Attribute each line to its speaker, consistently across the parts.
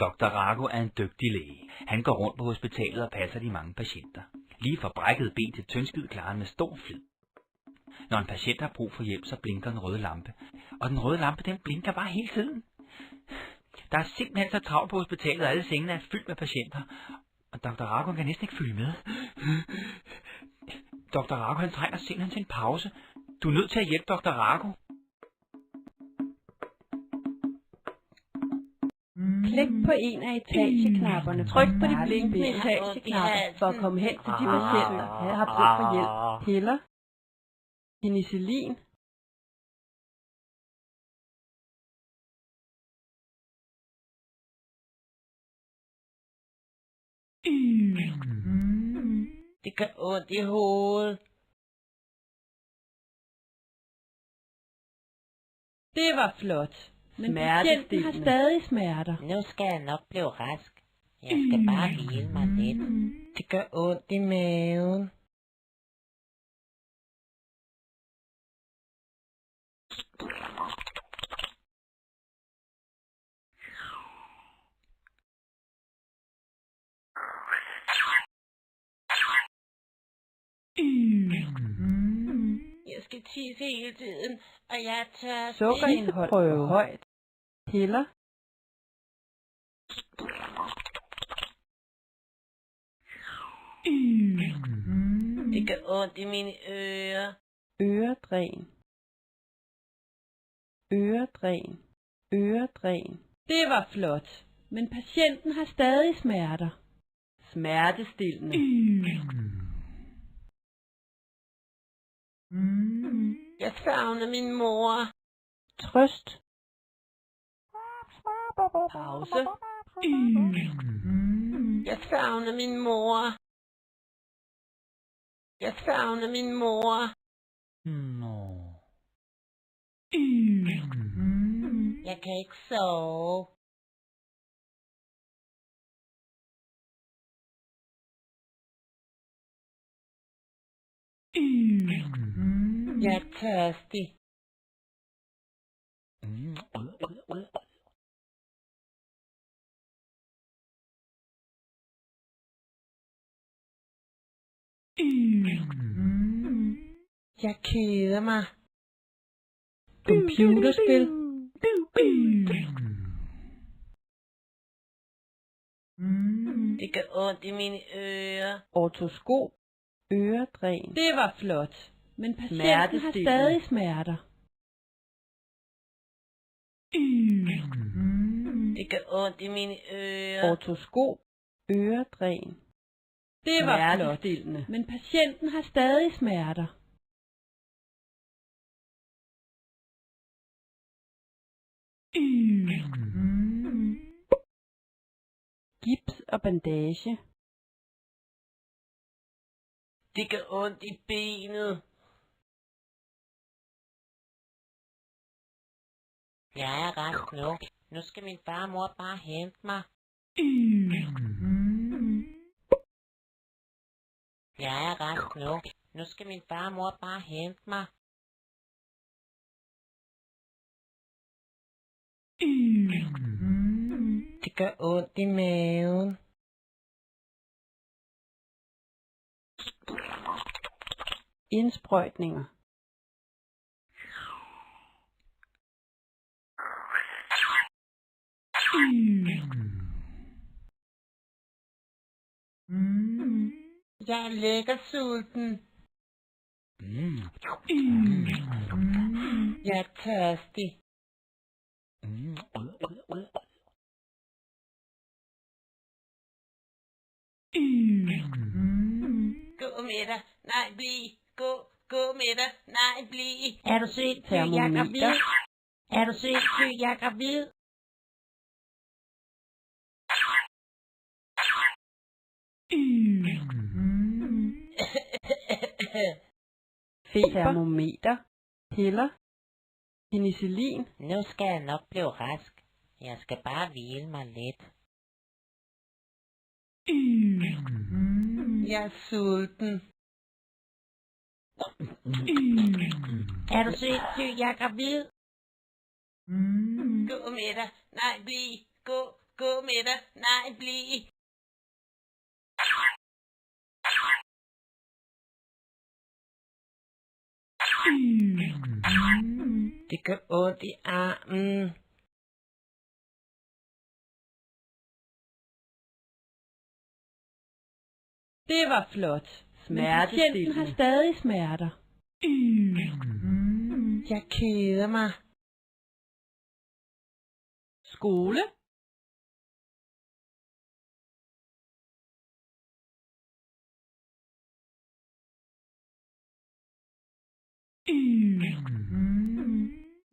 Speaker 1: Dr. Rago er en dygtig læge. Han går rundt på hospitalet og passer de mange patienter. Lige fra brækket ben til tyndskid klarer han med stor flid. Når en patient har brug for hjælp, så blinker den røde lampe. Og den røde lampe, den blinker bare hele tiden. Der er simpelthen så travlt på hospitalet, og alle sengene er fyldt med patienter. Og Dr. Rago kan næsten ikke følge med. Dr. Rago, han trænger simpelthen til en pause. Du er nødt til at hjælpe Dr. Rago.
Speaker 2: Klik på en af etageknapperne. Tryk på de blinkende etageknapper for at komme hen til de patienter, der har brug for hjælp. Piller, penicillin,
Speaker 3: Det gør ondt i hovedet.
Speaker 2: Det var flot. Men patienten har stadig smerter.
Speaker 3: Nu skal jeg nok blive rask. Jeg skal bare hvile mig lidt. Det gør ondt i maven. Jeg skal tisse hele tiden, og jeg er tørstig.
Speaker 2: Sukkerindhold højt. Piller.
Speaker 3: Det gør ondt i mine ører.
Speaker 2: Øredræn. Øredræn. Øredræn. Det var flot. Men patienten har stadig smerter. Smertestillende.
Speaker 3: Jeg savner min mor.
Speaker 2: Trøst. Pause.
Speaker 3: Jeg savner min mor. Jeg savner min mor.
Speaker 1: Nå.
Speaker 3: Jeg kan ikke sove. Jeg er tørstig. Jeg keder mig.
Speaker 2: Computerspil.
Speaker 3: Det gør ondt i mine ører.
Speaker 2: Ortoskop. Øredræn. Det var flot. Men patienten har stadig smerter.
Speaker 3: Det gør ondt i mine ører.
Speaker 2: Ortoskop. Øredræn. Det var flot. Men patienten har stadig smerter. Gips og bandage.
Speaker 3: Det gør ondt i benet. Jeg er rask nu. Nu skal min far og mor bare hente mig. Jeg er rask nu. Nu skal min far og mor bare hente mig. Det gør ondt i maven.
Speaker 2: Indsprøjtninger.
Speaker 3: Jeg er lækker sulten. Jeg er tørstig. Gå med dig. Nej, bliv. Gå med dig. Nej, bliv. Er du sindssyg? Jeg er gravid. Er du sindssyg? Jeg er gravid.
Speaker 2: Termometer. Piller. Penicillin.
Speaker 3: Nu skal jeg nok blive rask. Jeg skal bare hvile mig lidt. Jeg er sulten. Er du sindssyg? Jeg er gravid. Gå med dig. Nej, bliv. Gå gå med dig, nej, bliv. Det gør ondt i armen.
Speaker 2: Det var flot. Men patienten har stadig smerter.
Speaker 3: Jeg keder mig.
Speaker 2: Skole.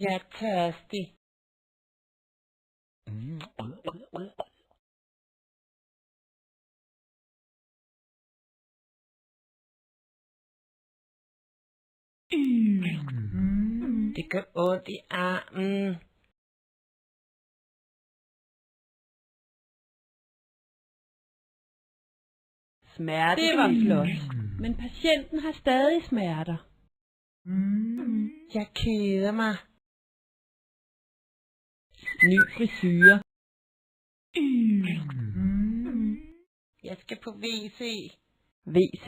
Speaker 3: Jeg er tørstig. Det gør ondt i armen.
Speaker 2: Smerte. Det var flot. Men patienten har stadig smerter.
Speaker 3: Jeg keder mig.
Speaker 2: Ny frisyre.
Speaker 3: Jeg skal på WC.
Speaker 2: WC.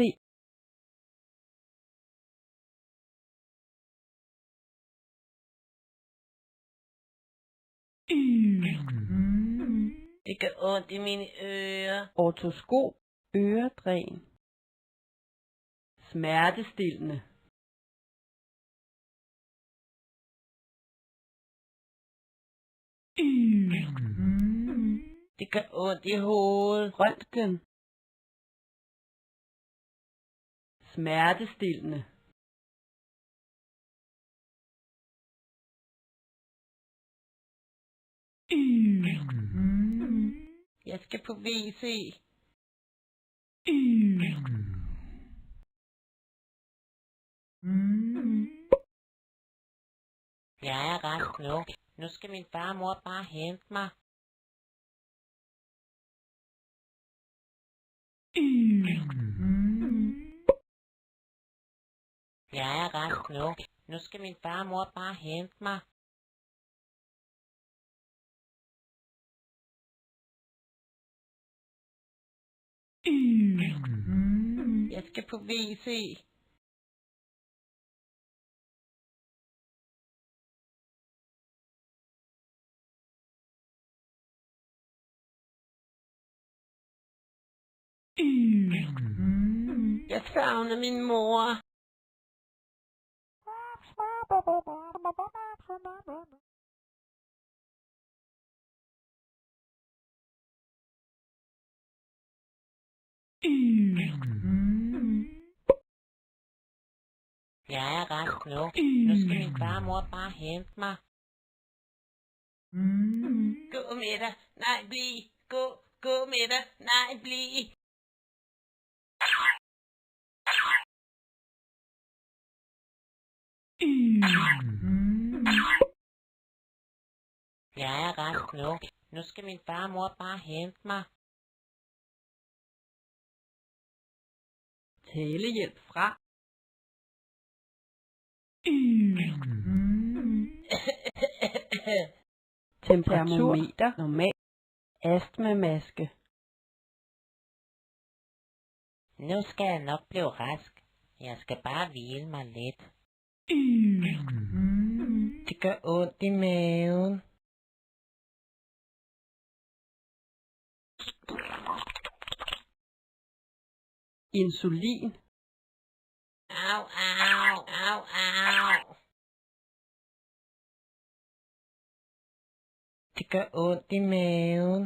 Speaker 3: Det gør ondt i mine ører.
Speaker 2: Ortoskop. Øredræn. Smertestillende.
Speaker 3: Det gør ondt i hovedet.
Speaker 2: Røntgen. Smertestillende.
Speaker 3: Jeg skal på WC. Jeg er rask nu. Nu skal min far og mor bare hente mig. Jeg er rask nu. Nu skal min far og mor bare hente mig. Jeg skal på WC. Jeg savner min mor. Jeg er rask nu. Nu skal min far og mor bare hente mig. Gå med dig. Nej, bliv. Gå med dig. Nej, bliv. Jeg er rask nu. Nu skal min far og mor bare hente mig.
Speaker 2: Talehjælp fra. Temperatur normal. Astmamaske.
Speaker 3: Nu skal jeg nok blive rask. Jeg skal bare hvile mig lidt. Det gør ondt i maven.
Speaker 2: Insulin.
Speaker 3: Au, au, au, au. Det gør ondt i maven.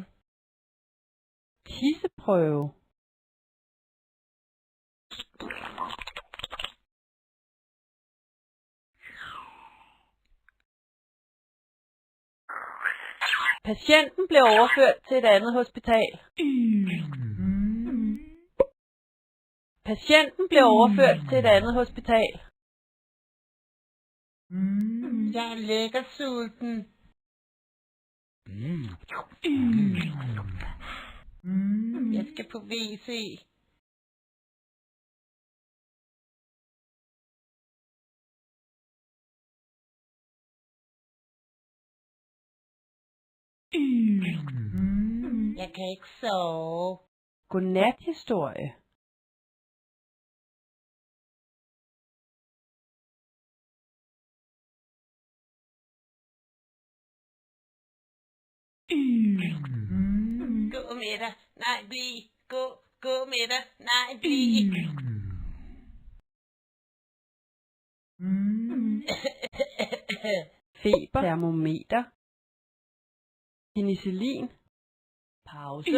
Speaker 2: Tisseprøve. Patienten blev overført til et andet hospital. Patienten blev overført til et andet hospital.
Speaker 3: Jeg er lækker sulten. Jeg skal på WC. Jeg kan ikke sove.
Speaker 2: Godnathistorie.
Speaker 3: Gå med dig. Nej, bliv. Gå med dig. Nej, bliv.
Speaker 2: Feber. Termometer. Penicillin. Pause.